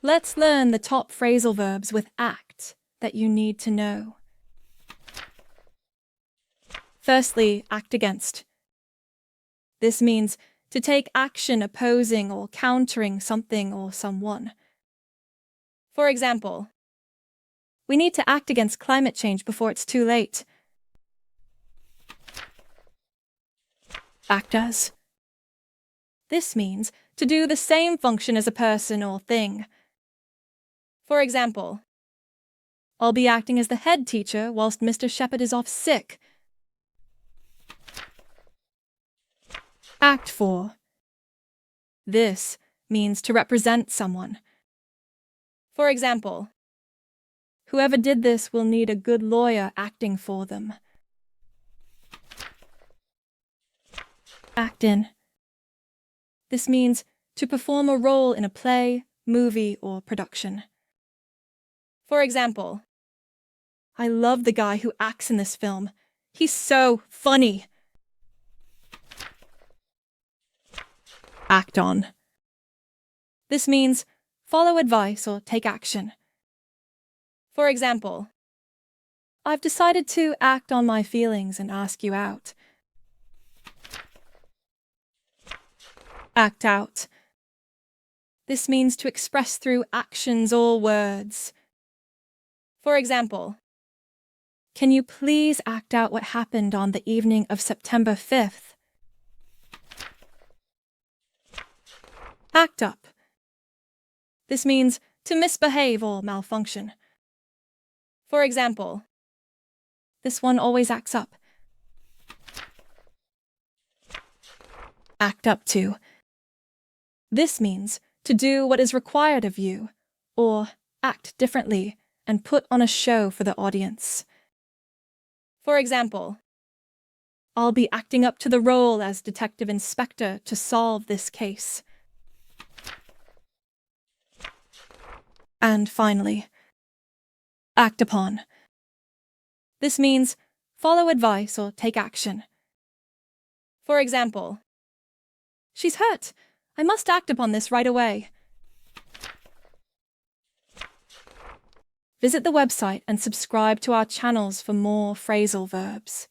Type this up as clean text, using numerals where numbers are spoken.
Let's learn the top phrasal verbs with act that you need to know. Firstly, act against. This means to take action opposing or countering something or someone. For example, we need to act against climate change before it's too late. Act as. This means to do the same function as a person or thing. For example, I'll be acting as the head teacher whilst Mr. Shepherd is off sick. Act for. This means to represent someone. For example, whoever did this will need a good lawyer acting for them. Act in. This means to perform a role in a play, movie, or production. For example, I love the guy who acts in this film. He's so funny. Act on. This means follow advice or take action. For example, I've decided to act on my feelings and ask you out. Act out. This means to express through actions or words. For example, can you please act out what happened on the evening of September 5th? Act up. This means to misbehave or malfunction. For example, this one always acts up. Act up to. This means to do what is required of you, or act differently and put on a show for the audience. For example, I'll be acting up to the role as detective inspector to solve this case. And finally, act upon. This means follow advice or take action. For example, she's hurt. I must act upon this right away. Visit the website and subscribe to our channels for more phrasal verbs.